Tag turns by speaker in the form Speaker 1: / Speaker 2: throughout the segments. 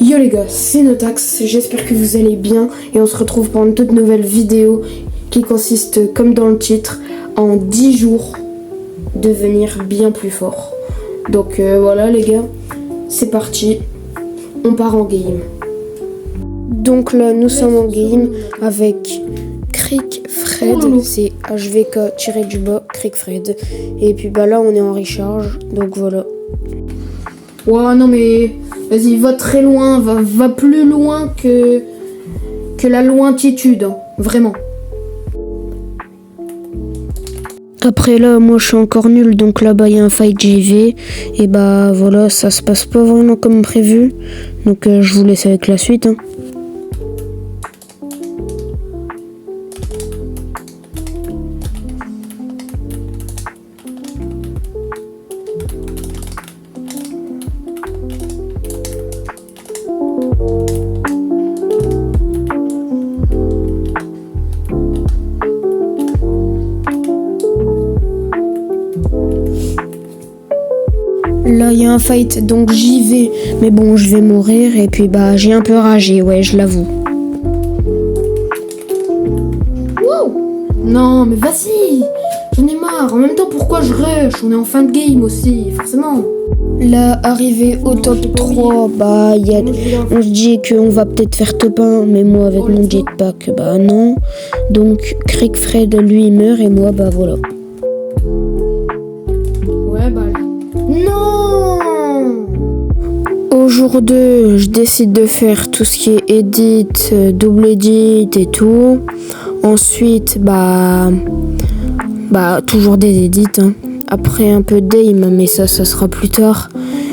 Speaker 1: Yo les gars, c'est Notax, j'espère que vous allez bien et on se retrouve pour une toute nouvelle vidéo qui consiste, comme dans le titre, en 10 jours devenir bien plus fort. Donc voilà les gars, c'est parti, on part en game. Donc là nous sommes en game avec Crickfred, c'est HVK-du-bas Crickfred. Et puis bah là on est en recharge, donc voilà. Ouais non mais vas-y, va très loin, va plus loin que la lointitude, hein, vraiment. Après là, moi je suis encore nul, donc là-bas il y a un fight JV. Et bah voilà, ça se passe pas vraiment comme prévu. Donc je vous laisse avec la suite. Hein. Là il y a un fight, donc j'y vais, mais bon je vais mourir et puis bah j'ai un peu ragé, ouais je l'avoue. Wow. Non mais vas-y, j'en ai marre, en même temps pourquoi je rush, on est en fin de game aussi, forcément. Là arrivé au top 3, bah on se dit qu'on va peut-être faire top 1, mais moi avec mon jetpack, bah non. Donc Crickfred lui il meurt et moi bah voilà. Ouais bah non! Au jour 2, je décide de faire tout ce qui est edit, double edit et tout. Ensuite, bah toujours des edits. Hein. Après un peu d'aim, mais ça sera plus tard.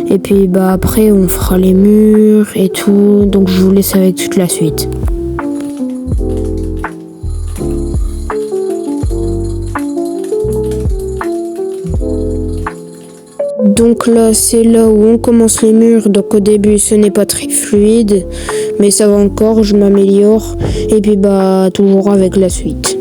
Speaker 1: Et puis bah après on fera les murs et tout. Donc je vous laisse avec toute la suite. Donc là, c'est là où on commence les murs. Donc au début, ce n'est pas très fluide, mais ça va encore, je m'améliore. Et puis bah, toujours avec la suite.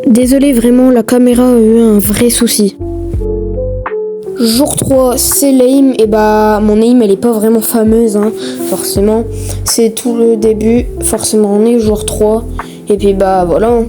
Speaker 1: Désolé, vraiment, la caméra a eu un vrai souci. Jour 3, c'est l'aim. Et bah, mon aim, elle est pas vraiment fameuse, hein, forcément. C'est tout le début. Forcément, on est jour 3. Et puis bah, voilà.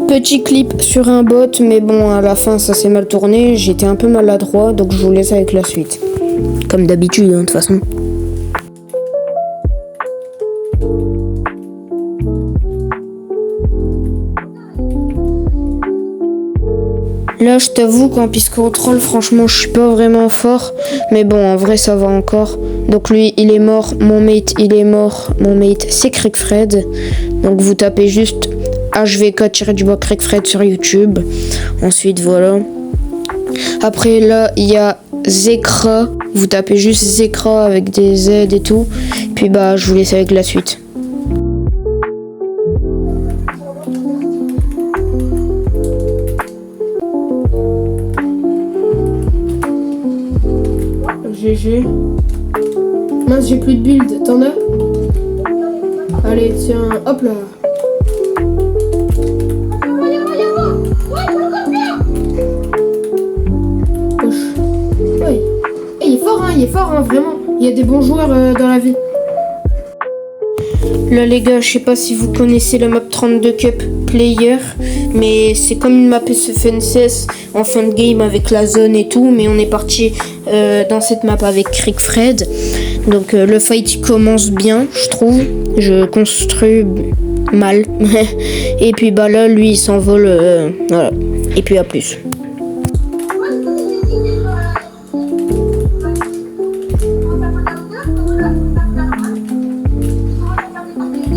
Speaker 1: Petit clip sur un bot, mais bon, à la fin, ça s'est mal tourné. J'étais un peu maladroit, donc je vous laisse avec la suite. Comme d'habitude, hein, de toute façon. Là, je t'avoue qu'en pisco-troll, franchement, je suis pas vraiment fort. Mais bon, en vrai, ça va encore. Donc lui, il est mort. Mon mate, il est mort. Mon mate, c'est Crickfred. Donc vous tapez juste HVK-du-bas Crickfred sur YouTube. Ensuite, voilà. Après, là, il y a Zekra. Vous tapez juste Zekra avec des Z et tout. Puis, bah, je vous laisse avec la suite. GG. Mince, j'ai plus de build. T'en as? Allez, tiens, hop là. Il est fort, hein, vraiment. Il y a des bons joueurs dans la vie. Là, les gars, je sais pas si vous connaissez la map 32 Cup Player, mais c'est comme une map SFNCS en fin de game avec la zone et tout. Mais on est parti dans cette map avec Crickfred. Donc, le fight commence bien, je trouve. Je construis mal. Et puis, bah là, lui, il s'envole. Voilà. Et puis, à plus.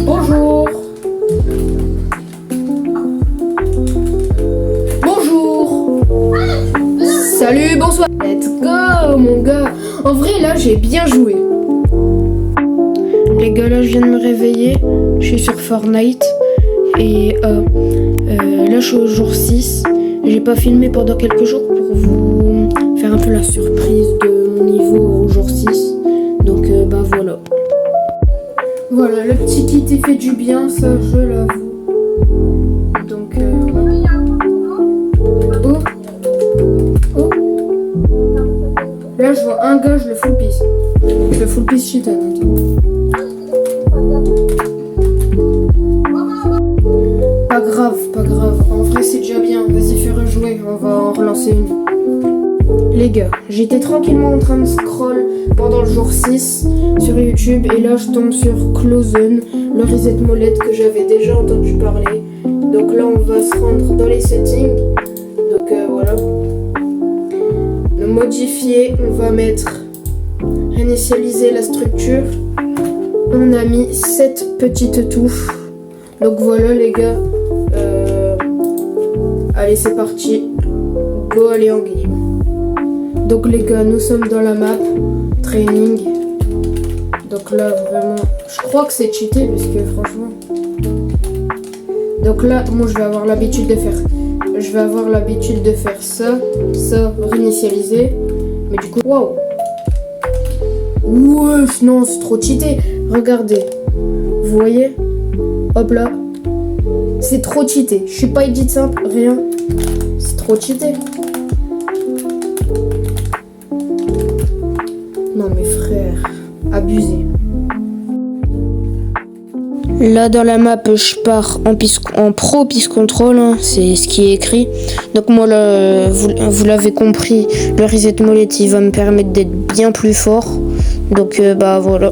Speaker 1: Bonjour. Salut, bonsoir. Let's go, mon gars. En vrai, là, j'ai bien joué. Les gars, là, je viens de me réveiller. Je suis sur Fortnite. Et là, je suis au jour 6. J'ai pas filmé pendant quelques jours pour vous faire un peu la surprise de mon niveau au jour 6. Donc, bah voilà. Voilà, le petit kit est fait du bien, ça, je l'avoue. Donc, Oh. Là, je vois un gars, je le full piece. Je le full piece shit en même temps. Pas grave, pas grave. En vrai, c'est déjà bien. Vas-y, fais rejouer. On va en relancer une. Les gars, j'étais tranquillement en train de scroll pendant le jour 6 sur YouTube. Et là, je tombe sur Closen, le reset molette que j'avais déjà entendu parler. Donc là, on va se rendre dans les settings. Donc voilà. Le modifier, on va mettre réinitialiser la structure. On a mis 7 petites touches. Donc voilà les gars. Allez, c'est parti. Go, aller en game. Donc les gars, nous sommes dans la map training. Donc là, vraiment, je crois que c'est cheaté parce que franchement. Donc là, moi je vais avoir l'habitude de faire. Ça, réinitialiser. Mais du coup, waouh. Ouais, non, c'est trop cheaté. Regardez. Vous voyez? Hop là. C'est trop cheaté. Je suis pas edit simple, rien. C'est trop cheaté. Non mais frère, abusé. Là dans la map je pars en pro Peace Control, hein, c'est ce qui est écrit. Donc moi là, vous l'avez compris, le reset molette il va me permettre d'être bien plus fort. Donc bah voilà.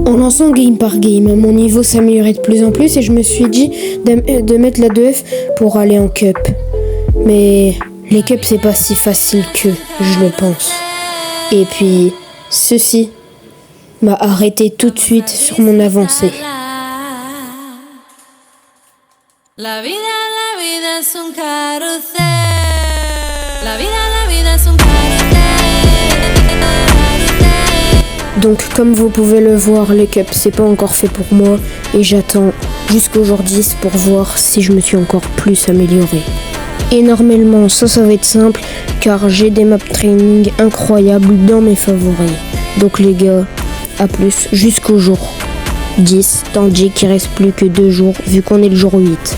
Speaker 1: En lançant game par game, mon niveau s'améliorait de plus en plus et je me suis dit de mettre la 2F pour aller en cup. Mais les cups c'est pas si facile que je le pense. Et puis ceci m'a arrêté tout de suite sur mon avancée. La vida es un carrusel. La vida es un carrusel. Donc comme vous pouvez le voir, les cups c'est pas encore fait pour moi et j'attends jusqu'au jour 10 pour voir si je me suis encore plus amélioré. Et normalement ça va être simple car j'ai des maps training incroyables dans mes favoris. Donc les gars, à plus jusqu'au jour 10, tandis qu'il reste plus que 2 jours vu qu'on est le jour 8.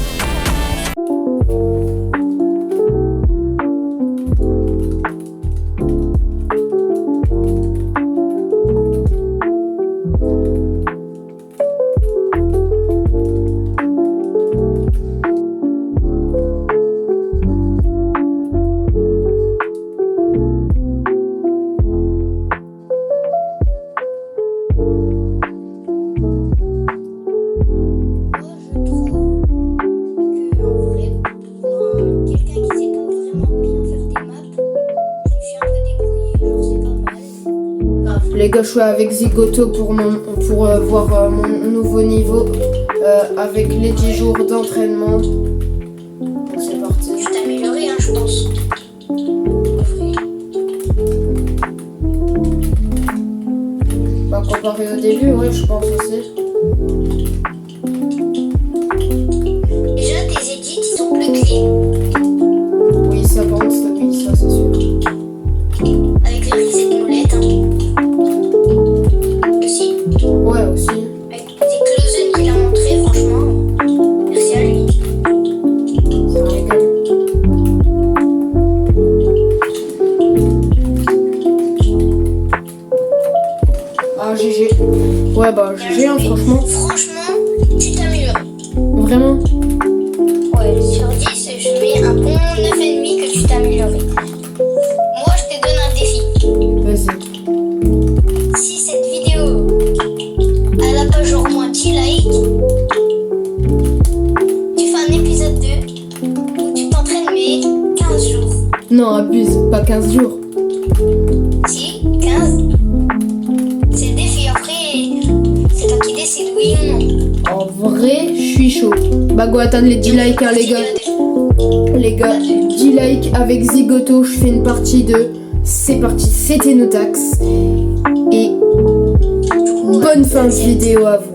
Speaker 1: Les gars, je suis avec Zigoto pour voir mon nouveau niveau avec les 10 jours d'entraînement. Donc c'est parti.
Speaker 2: Tu t'es amélioré, hein, je pense.
Speaker 1: Bah, comparé au début, ouais, je pense aussi.
Speaker 2: Déjà, tes edits, ils sont plus clean.
Speaker 1: Oui, ça pense, oui, ça c'est sûr.
Speaker 2: Avec le reset molette, hein. Aussi.
Speaker 1: Ouais, aussi.
Speaker 2: Avec c'est Closen qui l'a montré, franchement. Merci à lui.
Speaker 1: Ça régale. Ah, GG. Ouais, bah, GG, hein, franchement.
Speaker 2: Franchement, tu t'améliores.
Speaker 1: Vraiment.
Speaker 2: Ouais, sur 10, je mets un bon 9,5 que tu t'es amélioré. Moi, je te donne un défi.
Speaker 1: Vas-y.
Speaker 2: Si cette vidéo, elle a pas genre moins 10 likes,
Speaker 1: Non, abuse, pas 15 jours.
Speaker 2: Si, 15. C'est le défi. Après, c'est toi qui décides, oui ou non.
Speaker 1: En vrai, je suis chaud. Bah, go atteindre les 10 likes, hein, les gars. Les gars, 10 likes avec Zigoto, je fais une partie de... C'est parti, c'était Notax. Et bonne fin de vidéo à vous.